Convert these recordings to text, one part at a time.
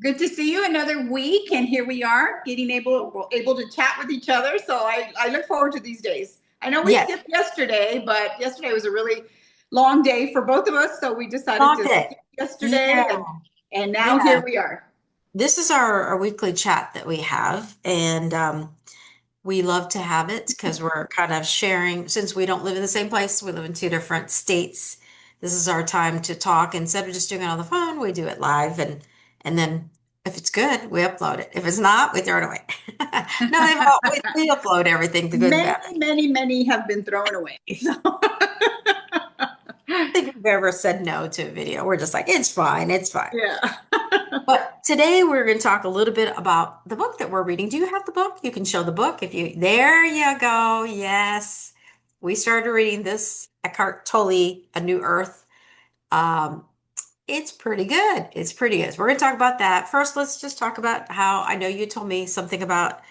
Good to see you another week, and here we are, getting able to chat with each other. So I look forward to these days. I know we Yes, skipped yesterday, but yesterday was a really long day for both of us, so we decided long to day. skip yesterday, Yeah, and now yeah. here we are. This is our weekly chat that we have, and we love to have it because we're kind of sharing, since we don't live in the same place, we live in two different states. This is our time to talk. Instead of just doing it on the phone, we do it live, and then if it's good, we upload it. If it's not, we throw it away. No, we upload everything, the good and bad. Many have been thrown away. So. I think we've ever said no to a video. We're just like, it's fine, it's fine. Yeah. But today we're going to talk a little bit about the book that we're reading. Do you have the book? You can show the book if you, there you go. Yes. We started reading this Eckhart Tolle, A New Earth. Um, it's pretty good. It's pretty good. So we're going to talk about that. First, let's just talk about how I know you told me something about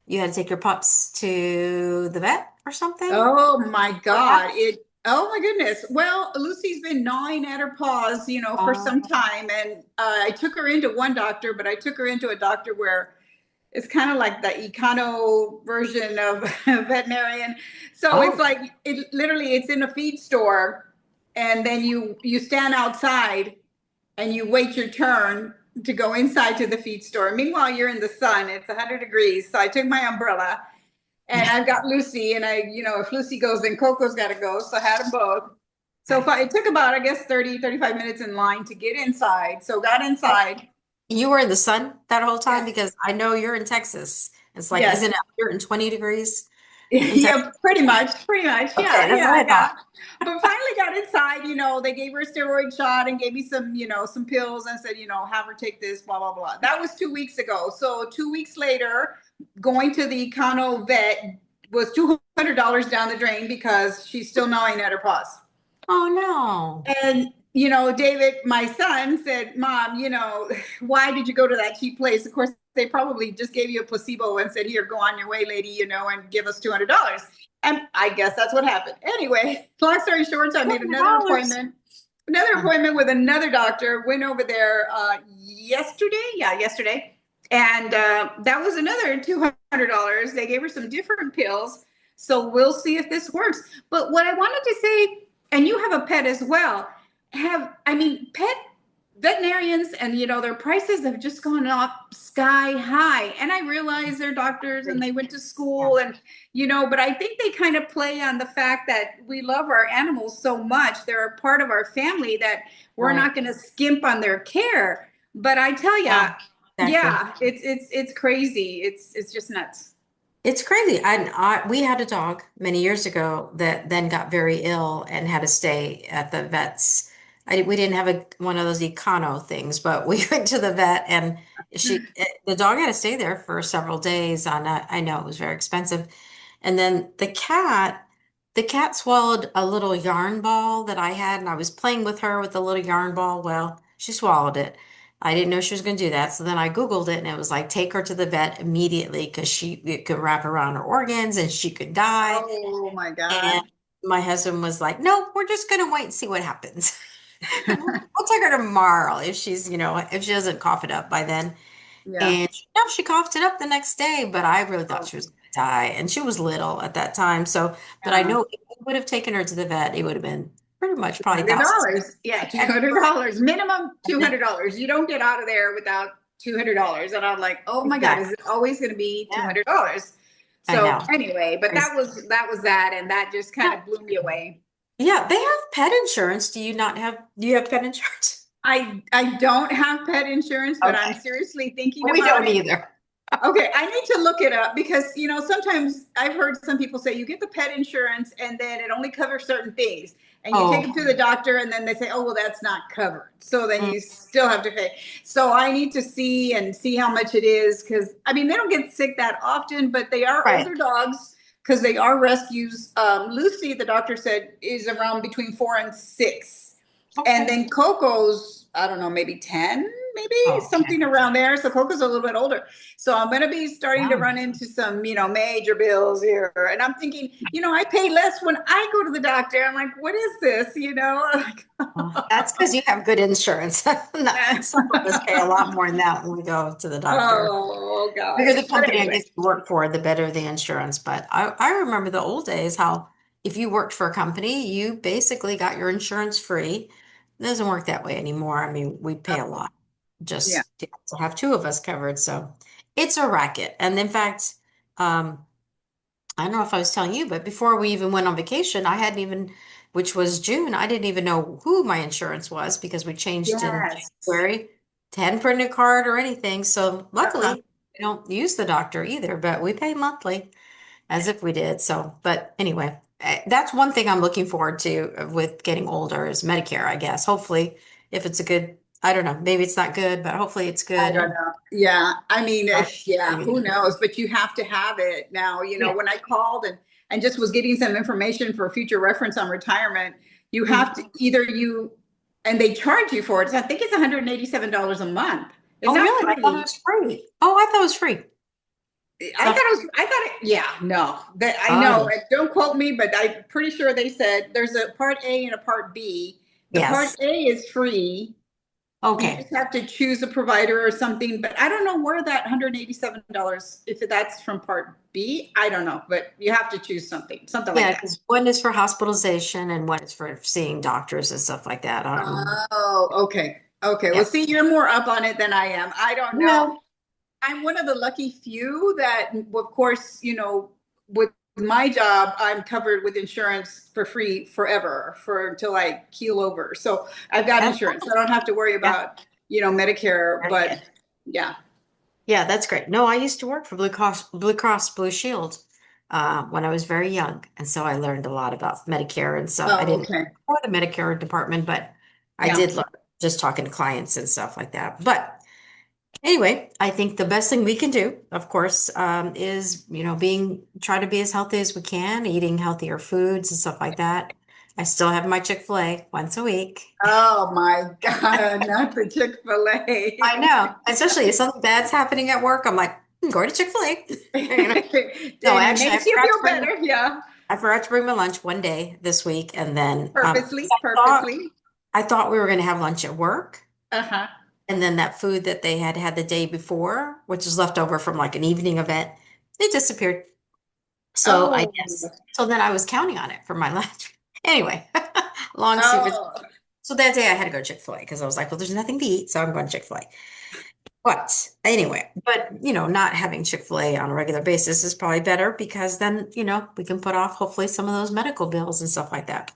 you had to take your pups to the vet or something. Oh my What God. happened? Oh my goodness. Well, Lucy's been gnawing at her paws, for some Oh, time. And I took her into one doctor, but I took her into a doctor where it's kind of like the econo version of a veterinarian. So it's oh, like it's in a feed store, and then you stand outside and you wait your turn to go inside to the feed store. Meanwhile, you're in the sun. It's 100 degrees. So I took my umbrella, and I've got Lucy, and if Lucy goes, then Coco's got to go. So I had them both. So okay. it took about, I guess, 35 minutes in line to get inside. So got inside. You were in the sun that whole time Yes. because I know you're in Texas. It's like, Yes. isn't it 120 degrees in Texas? Yeah, pretty much. Pretty much. Okay, Yeah. that's what Yeah. I Yeah. thought. But finally got inside, they gave her a steroid shot and gave me some, some pills and said, have her take this, blah, blah, blah. That was 2 weeks ago. So 2 weeks later, going to the Econo vet was $200 down the drain because she's still gnawing at her paws. Oh no. And, David, my son, said, Mom, why did you go to that cheap place? Of course, they probably just gave you a placebo and said, Here, go on your way, lady, and give us $200. And I guess that's what happened. Anyway, long story short, so I made $200. another appointment with another doctor, went over there yesterday. Yeah, yesterday. And that was another $200. They gave her some different pills. So we'll see if this works. But what I wanted to say, and you have a pet as well, pet veterinarians and their prices have just gone up sky high. And I realize they're doctors and they went to Yeah, school, and but I think they kind of play on the fact that we love our animals so much. They're a part of our family that we're right. not going to skimp on their care. But I tell you, Yeah, exactly. yeah, it's crazy. It's just nuts. It's crazy. We had a dog many years ago that then got very ill and had to stay at the vet's. We didn't have one of those econo things, but we went to the vet and the dog had to stay there for several days I know it was very expensive. And then the cat swallowed a little yarn ball that I had, and I was playing with her with the little yarn ball. Well, she swallowed it. I didn't know she was going to do that. So then I Googled it and it was like, take her to the vet immediately because it could wrap around her organs and she could die. Oh my And God. my husband was like, no, we're just going to wait and see what happens. We'll take her tomorrow if if she doesn't cough it up by then. Yeah. And she coughed it up the next day, but I really thought Oh, she was going to die. And she was little at that time. So, but I yeah. know if we would have taken her to the vet, it would have been pretty much two probably hundred thousands dollars. Yeah, two hundred extra. dollars minimum. two And then, hundred dollars. You don't get out of there without $200. And I'm like, oh my God, is exactly. it always going to be two Yeah, hundred dollars? I So know. anyway, but Crazy. that was that, and that just kind Yeah. of blew me away. Yeah, they have pet insurance. Do you have pet insurance? I don't have pet insurance, but I'm Okay. seriously thinking We about don't it. either. Okay, I need to look it up because sometimes I've heard some people say you get the pet insurance and then it only covers certain things, and you take them Oh, to the doctor and then they say, oh well, that's not covered. So then mm, you still have to pay. So I need to see how much it is, because they don't get sick that often, but they are right. older dogs because they are rescues. Lucy, the doctor said, is around between 4 and 6, and Okay. then Coco's, I don't know, maybe 10. maybe Oh, okay. something around there. So Coco's a little bit older. So I'm going to be starting to Wow. run into some, major bills here. And I'm thinking, I pay less when I go to the doctor. I'm like, what is this? Well, that's because you have good insurance. No, some of us pay a lot more than that when we go to the doctor. Oh The bigger the gosh. But company I anyway. guess you work for, the better the insurance. But I remember the old days how if you worked for a company, you basically got your insurance free. It doesn't work that way anymore. I mean, we pay a lot Yeah. just to have two of us covered. So it's a racket. And in fact, um, I don't know if I was telling you, but before we even went on vacation, I hadn't even, which was June, I didn't even know who my insurance was because we changed in Yes. January. Hadn't printed a card or anything. So Uh-huh. luckily, we don't use the doctor either, but we pay monthly as if we did. So, but anyway, that's one thing I'm looking forward to with getting older is Medicare, I guess. Hopefully, if it's a good, I don't know, maybe it's not good, but hopefully it's I good. don't And know. Yeah. I mean, yeah, maybe, who knows? But you have to have it now. yeah. When I called and just was getting some information for future reference on retirement, you have Mhm. to either and they charge you for it. So I think it's $187 a month. It's Oh, not really? I thought it free. was free. Oh, I thought it was free. I thought So, I thought it, yeah, no, that I oh, know. yeah. Don't quote me, but I'm pretty sure they said there's a part A and a part B. The part Yes. A is free. You Okay. just have to choose a provider or something, but I don't know where that $187, if that's from part B, I don't know, but you have to choose something like Yeah, that. because one is for hospitalization and one is for seeing doctors and stuff like that. I don't remember. Oh, okay. Okay. Well, Yeah. see, you're more up on it than I am. I don't know. Well, I'm one of the lucky few that, of course, with my job, I'm covered with insurance for free forever for until I keel over. So I've got that's insurance. I don't have to worry yeah. about, Medicare, but yeah. Yeah, that's great. No, I used to work for Blue Cross Blue Shield when I was very young, and so I learned a lot about Medicare and stuff. I Oh, didn't okay. for the Medicare department, but I Yeah. did learn just talking to clients and stuff like that. But anyway, I think the best thing we can do, of course, is, try to be as healthy as we can, eating healthier foods and stuff like that. I still have my Chick-fil-A once a week. Oh my God, not the I Chick-fil-A. know, especially if something bad's happening at work, I'm like, "I'm going to Chick-fil-A." No, And it actually, makes you feel better. Yeah. I forgot to bring my lunch one day this week, and then 'cause Purposely, purposely. I thought we were going to have lunch at work, Uh-huh. and then that food that they had had the day before, which is left over from like an evening event, it disappeared. So I Oh, guess so. Then I was counting on it for my lunch. Anyway, long stupid. oh. So that day I had to go to Chick-fil-A because I was like, well, there's nothing to eat, so I'm going to Chick-fil-A. But anyway, not having Chick-fil-A on a regular basis is probably better because then, we can put off hopefully some of those medical bills and stuff like that.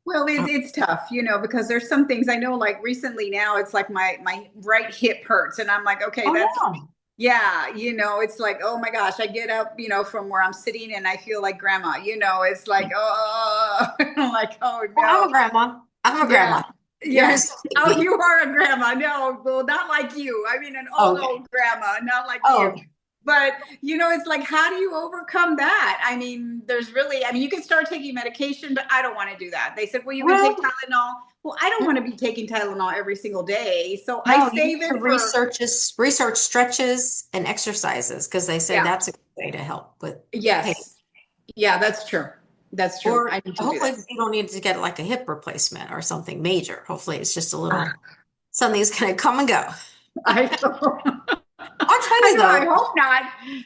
Well, Oh, it's tough, because there's some things I know, like recently now, it's like my right hip hurts, and I'm like, okay, oh that's no. yeah, it's like, oh my gosh, I get up, from where I'm sitting, and I feel like grandma, it's like, oh, I'm like, oh Well, I'm a no, grandma. I'm a yeah, grandma. You're yes. insulting Oh, me. you are a grandma. No, well, not like you. I mean, an Okay. old grandma, not like Oh, you. okay. But, it's like, how do you overcome that? I mean, you can start taking medication, but I don't want to do that. They said, well, you can take Well, Tylenol. Well, I don't mm, want to be taking Tylenol every single day. So I no, you need save to it for, research stretches and exercises because they say yeah, that's a good way to help with pain. yes. Yeah, that's true. That's true. Or I need to do hopefully that. you don't need to get like a hip replacement or something major. Hopefully it's just a little something that's going to come and go. I don't, I'll tell you I though, hope not.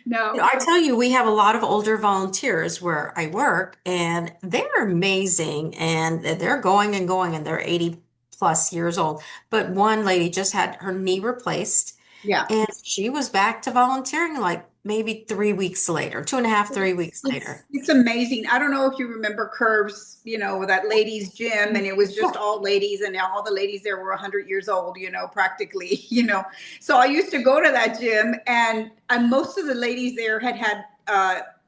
No. I tell you, we have a lot of older volunteers where I work, and they're amazing, and they're going and going, and they're 80 plus years old. But one lady just had her knee replaced, Yeah. and she was back to volunteering like maybe 3 weeks later, two and a half, 3 weeks later. It's amazing. I don't know if you remember Curves, with that ladies gym, and it was Yeah. just all ladies, and all the ladies there were 100 years old, practically, So I used to go to that gym, and most of the ladies there had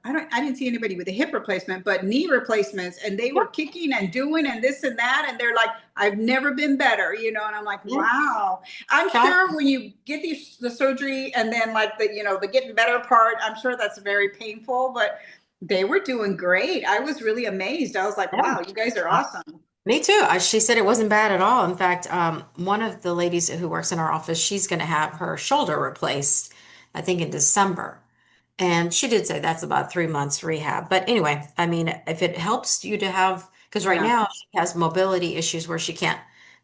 I didn't see anybody with a hip replacement, but knee replacements, and they were kicking and doing and this and that, and they're like, I've never been better, and I'm like, Yeah. wow. I'm Shock. sure when you get the surgery and then like the getting better part, I'm sure that's very painful, but they were doing great. I was really amazed. I was like, Yeah. wow, you guys are awesome. Me too. She said it wasn't bad at all. In fact, one of the ladies who works in our office, she's going to have her shoulder replaced, I think in December. And she did say that's about 3 months rehab. But anyway, I mean, if it helps you to have, because right Yeah. now she has mobility issues where she can't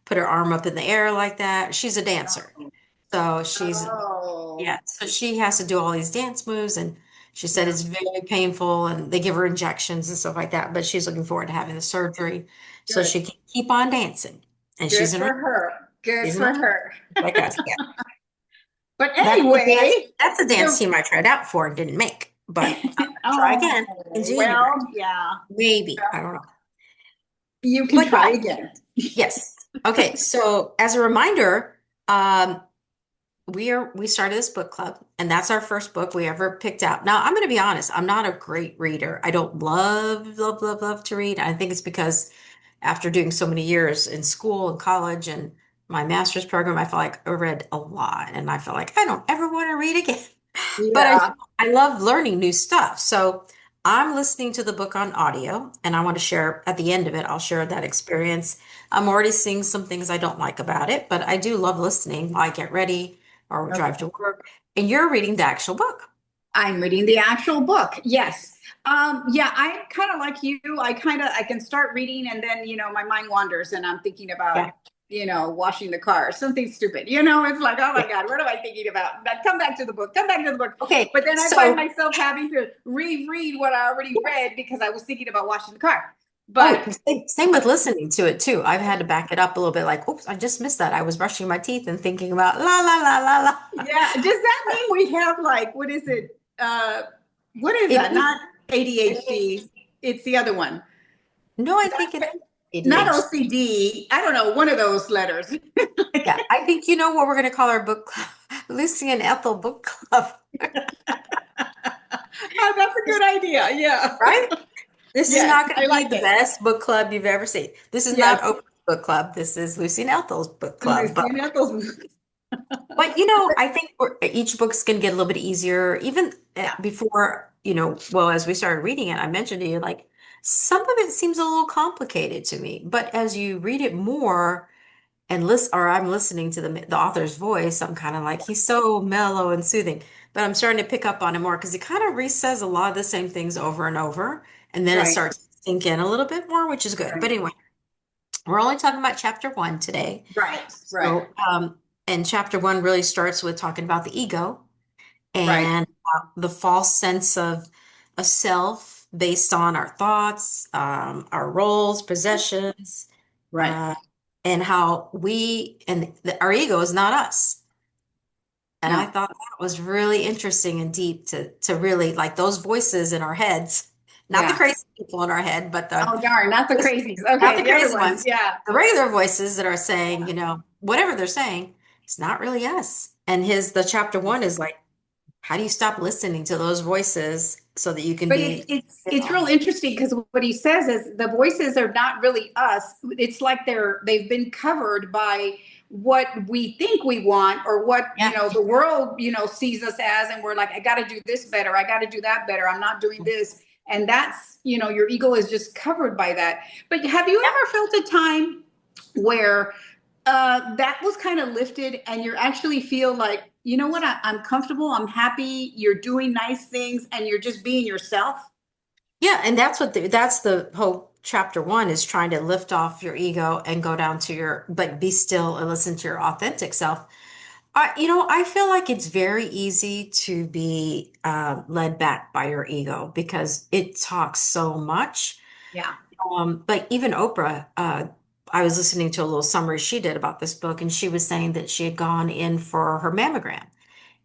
put her arm up in the air like that. She's a dancer. So Oh, yeah, so she has to do all these dance moves, and she said yeah. it's very painful, and they give her injections and stuff like that. But she's looking forward to having the surgery so Good. she can keep on dancing. And Good for her. Good she's in for her her. like us. Yeah, But that's the dance. anyway, That's a dance the team I tried out for and didn't make. But I'll try again in oh, January. well, yeah. Maybe I don't know. You can But try yeah, again. yes. Okay, so as a reminder, um, we started this book club, and that's our first book we ever picked out. Now, I'm going to be honest, I'm not a great reader. I don't love to read. I think it's because after doing so many years in school and college and my master's program, I felt like I read a lot, and I felt like I don't ever want to read again. But Yeah. I love learning new stuff. So I'm listening to the book on audio, and I want to share at the end of it, I'll share that experience. I'm already seeing some things I don't like about it, but I do love listening while I get ready or drive Okay. to work. And you're reading the actual book. I'm reading the actual book. Yes. Yeah, I'm kind of like you. I can start reading and then, my mind wanders and I'm thinking about, Yeah. washing the car, something stupid. It's like, oh my God, what am I thinking about? But come back to the book, come back to the book. Okay. But then I find So, myself having to reread what I already read because I was thinking about washing the car. oh, But same with listening to it too. I've had to back it up a little bit like, oops, I just missed that. I was brushing my teeth and thinking about la la la la la. yeah, does that mean we have like, what is it? What is It that? is, Not ADHD. It's the other one. no, I think it's Not ADHD. OCD. I don't know, one of those letters. Yeah, I think you know what we're going to call our book club, Lucy and Ethel Book Club, Oh, that's a good idea. Yeah. right? This is Yes, not going I to be like the it. best book club you've ever seen. This is not Yes. Oprah's book club. This is Lucy and Ethel's book club. Lucy and Ethel's. But I think each book's going to get a little bit easier. Even Yeah. before, well, as we started reading it, I mentioned to you, like, some of it seems a little complicated to me. But as you read it more and listen, or I'm listening to the author's voice, I'm kind of like, he's so mellow and soothing. But I'm starting to pick up on it more because he kind of re-says a lot of the same things over and over. And then it Right. starts to sink in a little bit more, which is good. But Right. anyway, we're only talking about chapter one today. Right. Right. So, and chapter one really starts with talking about the ego Right. and the false sense of a self based on our thoughts, our roles, possessions, Right. uh, and how our ego is not us. And I No. thought that was really interesting and deep to really like those voices in our heads, not the Yeah. crazy people in our head, but Oh, darn. Not the crazies. not Okay. the The other crazy ones. ones, Yeah. the regular voices that are saying, whatever they're saying, it's not really us. And the chapter one is like, how do you stop listening to those voices so that you can But it's be, it's real interesting because what he says is the voices are not really us. It's like they've been covered by what we think we want or what yeah. the world sees us as, and we're like, I got to do this better, I got to do that better, I'm not doing this, and that's your ego is just covered by that. But have you Yeah. ever felt a time where that was kind of lifted and you actually feel like, you know what, I'm comfortable, I'm happy, you're doing nice things and you're just being yourself? Yeah, and that's the whole chapter one is trying to lift off your ego and go down to but be still and listen to your authentic self. I feel like it's very easy to be led back by your ego because it talks so much. Yeah. But even Oprah, I was listening to a little summary she did about this book, and she was saying that she had gone in for her mammogram,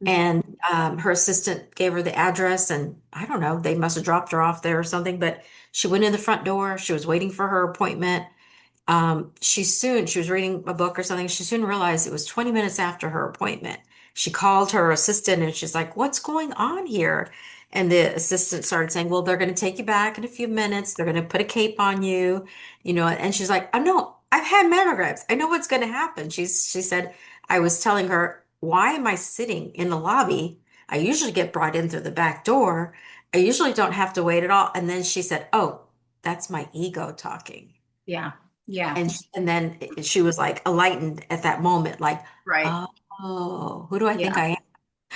Mhm. and her assistant gave her the address, and I don't know, they must have dropped her off there or something, but she went in the front door. She was waiting for her appointment. She was reading a book or something. She soon realized it was 20 minutes after her appointment. She called her assistant and she's like, "What's going on here?" And the assistant started saying, "Well, they're going to take you back in a few minutes. They're going to put a cape on you, And she's like, "Oh no, I've had mammograms. I know what's going to happen." She said, "I was telling her, why am I sitting in the lobby? I usually get brought in through the back door. I usually don't have to wait at all." And then she said, "Oh, that's my ego talking." Yeah. Yeah. And then she was like enlightened at that moment, like, Right. oh, who do I think Yeah. I am?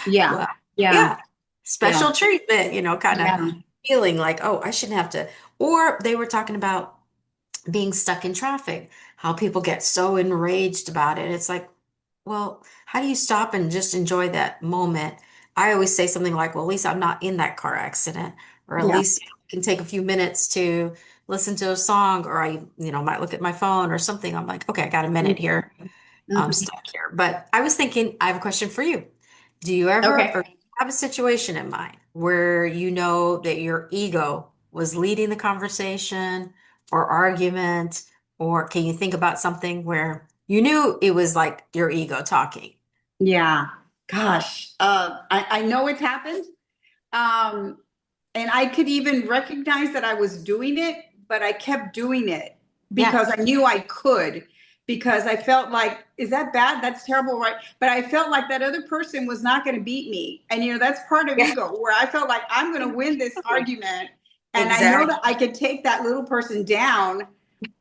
Yeah. Well, Yeah. yeah, Yeah. special treatment, kind of Yeah. feeling like, oh, I shouldn't have to. Or they were talking about being stuck in traffic, how people get so enraged about it. It's like, well, how do you stop and just enjoy that moment? I always say something like, well, at least I'm not in that car accident, or at Yeah. least I can take a few minutes to listen to a song, or might look at my phone or something. I'm like, okay, I got a minute here. I'm Mhm. stuck here. But I was thinking, I have a question for you. Do you ever Okay. or have a situation in mind where you know that your ego was leading the conversation or argument, or can you think about something where you knew it was like your ego talking? Yeah. Gosh. I know it's happened. Um, and I could even recognize that I was doing it, but I kept doing it Yeah. because I knew I could, because I felt like, is that bad? That's terrible, right? But I felt like that other person was not going to beat me. And, that's part of Yeah. ego, where I felt like I'm going to win this argument. And I know Exactly. that I could take that little person down,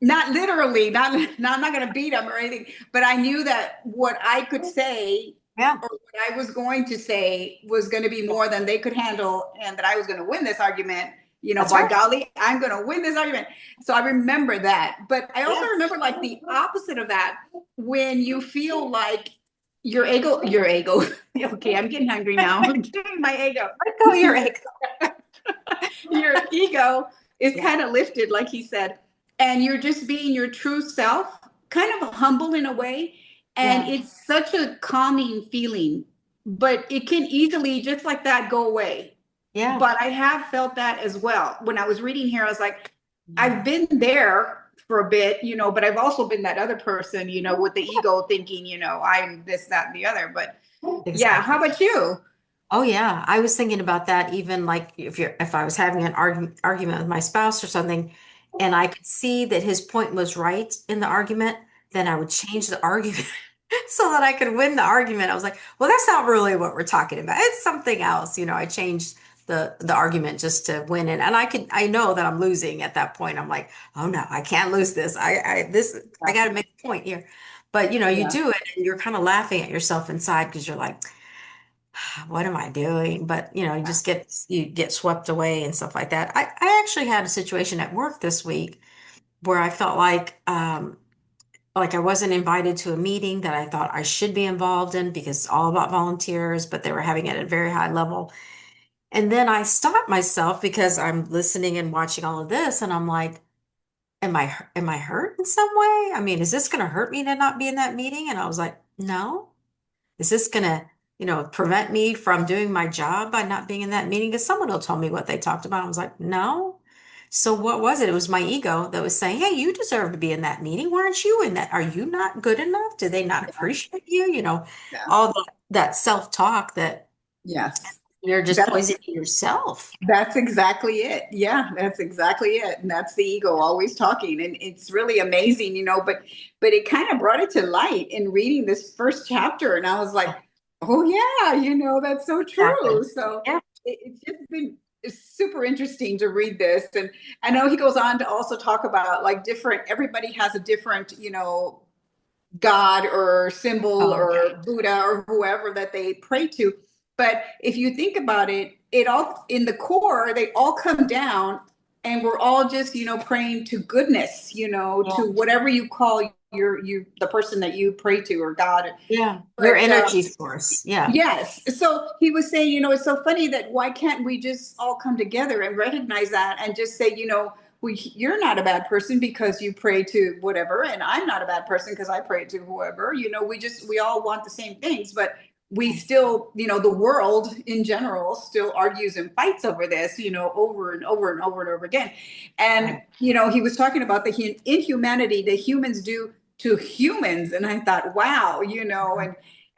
not literally, I'm not going to beat them or anything, but I knew that what I could say Yeah. or what I was going to say was going to be more than they could handle, and that I was going to win this argument. That's By right. golly, I'm going to win this argument. So I remember that. But I also Yeah. remember like the opposite of that, when you feel like your ego. Okay, I'm getting hungry now. I'm getting my ego. Let go your ego. Your ego is Yeah. kind of lifted, like he said, and you're just being your true self, kind of humble in a way. And Yeah. it's such a calming feeling, but it can easily, just like that, go away. Yeah. But I have felt that as well. When I was reading here, I was like, I've Yeah. been there for a bit, but I've also been that other person, with the ego thinking, I'm this, that, and the other. But yeah, how Exactly. about you? Oh yeah, I was thinking about that even like if I was having an argument with my spouse or something and I could see that his point was right in the argument, then I would change the argument so that I could win the argument. I was like, well, that's not really what we're talking about. It's something else. I changed the argument just to win it. And I know that I'm losing at that point. I'm like, oh no, I can't lose this. I got to make a point here. But you Yeah. do it and you're kind of laughing at yourself inside because you're like, what am I doing? But you get swept away and stuff like that. I actually had a situation at work this week where I felt like I wasn't invited to a meeting that I thought I should be involved in because it's all about volunteers, but they were having it at a very high level. And then I stopped myself because I'm listening and watching all of this, and I'm like, am I hurt in some way? I mean, is this going to hurt me to not be in that meeting? And I was like, no. Is this gonna, prevent me from doing my job by not being in that meeting? Because someone will tell me what they talked about. I was like, no. So what was it? It was my ego that was saying, hey, you deserve to be in that meeting. Why aren't you in that? Are you not good enough? Do they not appreciate you? Yeah. All that self-talk that Yes. you're just That's poisoning yourself. That's exactly it. Yeah, that's exactly it. And that's the ego always talking. And it's really amazing, but it kind of brought it to light in reading this first chapter. And I was like, oh yeah, that's so Exactly. true. So Yeah. it's just been super interesting to read this. And I know he goes on to also talk about like everybody has a different, God or symbol Oh, yeah. or Buddha or whoever that they pray to. But if you think about it, it all in the core, they all come down and we're all just, praying to goodness, Yeah. to whatever you call the person that you pray to or God. Yeah. Your But energy source. Yeah. yes. So he was saying, it's so funny that why can't we just all come together and recognize that and just say, you're not a bad person because you pray to whatever, and I'm not a bad person because I pray to whoever. We all want the same things, but we still, the world in general still argues and fights over this, over and over and over and over again. And Right. he was talking about the inhumanity that humans do to humans, and I thought, wow,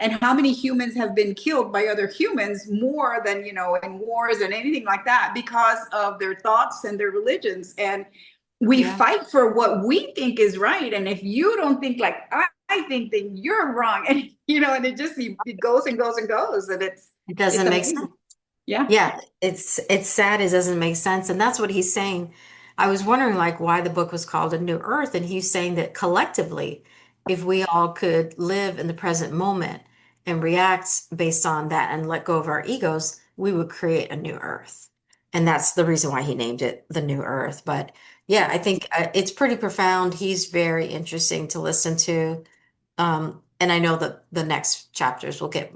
and how many humans have been killed by other humans more than in wars and anything like that because of their thoughts and their religions. And we Yeah. fight for what we think is right, and if you don't think like I think, then you're wrong. And and it goes and goes and goes, and It it's doesn't make sense. amazing. Yeah. Yeah, it's sad. It doesn't make sense, and that's what he's saying. I was wondering like why the book was called A New Earth, and he's saying that collectively, if we all could live in the present moment and react based on that and let go of our egos, we would create a new earth. And that's the reason why he named it The New Earth. But yeah, I think it's pretty profound. He's very interesting to listen to. And I know that the next chapters will get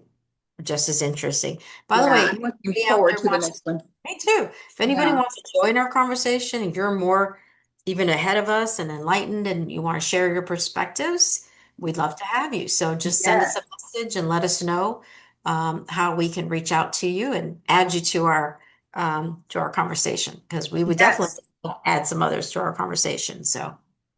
just as interesting. By the Yeah, way, I'm looking anybody out forward there to the wants, next one. me too. If anybody Yeah. wants to join our conversation and you're more even ahead of us and enlightened and you want to share your perspectives, we'd love to have you. So just send us Yes. a message and let us know how we can reach out to you and add you to our conversation because we would definitely Yes. add some others to our conversation. So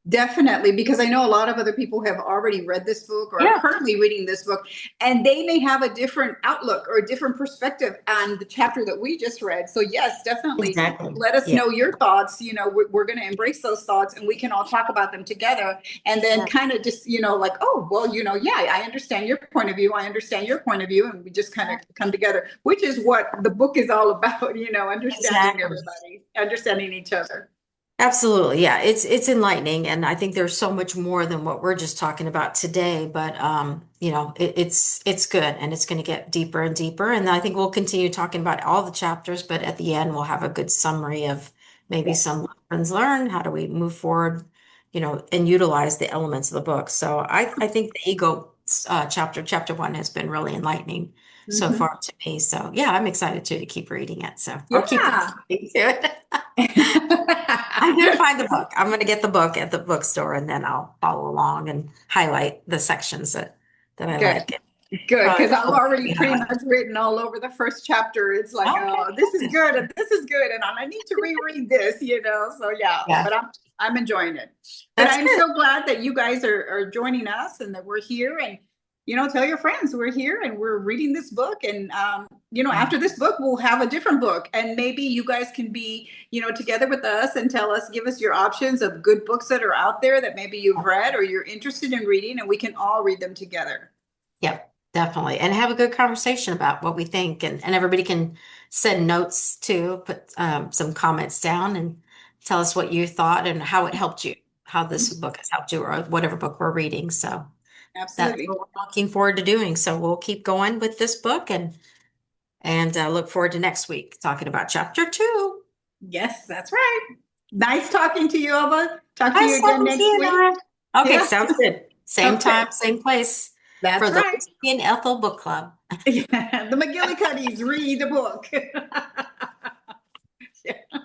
Definitely, because I know a lot of other people have already read this book or are yeah, currently reading this book, and they may have a different outlook or a different perspective on the chapter that we just read. So, yes, definitely exactly. let us Yeah. know your thoughts. We're going to embrace those thoughts and we can all talk about them together and then Yeah. kind of just, like, oh, well, yeah, I understand your point of view. I understand your point of view. And we just kind of come together, which is what the book is all about, understanding Exactly. everybody, understanding each other. Absolutely. Yeah, it's enlightening and I think there's so much more than what we're just talking about today, but it's good and it's going to get deeper and deeper and I think we'll continue talking about all the chapters, but at the end we'll have a good summary of maybe Yes. some lessons learned, how do we move forward, and utilize the elements of the book. So I think the ego chapter 1 has been really enlightening so Mhm. far to me. So yeah, I'm excited too to keep reading it. So I'll keep Yeah. listening to it. I'm gonna find the book. I'm gonna get the book at the bookstore and then I'll follow along and highlight the sections that I Good. like. Good, Probably because I've will already be pretty highlighted. much written all over the first chapter. It's like, Okay, oh, this is good. good and this is good, and I need to reread this. So yeah, Yeah, but I'm enjoying it. But that's I'm good. so glad that you guys are joining us and that we're here, and tell your friends we're here and we're reading this book. And Yeah. after this book, we'll have a different book, and maybe you guys can be together with us and give us your options of good books that are out there that maybe you've read or you're interested in reading, and we can all read them together. Yep, definitely. And have a good conversation about what we think and everybody can send notes too, put some comments down and tell us what you thought and how it helped you, how this book has helped you or whatever book we're reading. So that's Absolutely. what we're looking forward to doing. So we'll keep going with this book and look forward to next week talking about chapter 2. Yes, that's right. Nice talking to you, Alba. Talk to you Nice again talking to next you, week. Nora. Okay, Yeah. sounds good. Same Okay. time, same place for That's the right. Whiskey and Ethel Book Club. Yeah. The McGillicuddies read the book.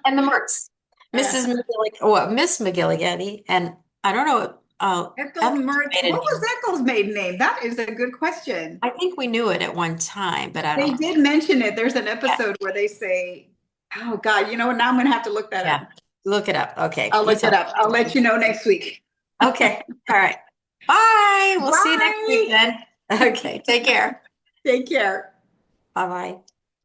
And the Mertz, Mrs. McGilligan, well, Miss McGilligan, and I don't know, Ethel Ethel's Mertz. maiden What was name. Ethel's maiden name? That is a good question. I think we knew it at one time, but I They don't. did mention it. There's an Yeah, episode where they say, oh God, you know what? Now I'm gonna have to look that yeah. up. Look it up. Okay, I'll you look it tell up. I'll let me. you know next week. Okay, all right. Bye. We'll see you next week Bye. then. Okay, take care. Take care. Bye bye.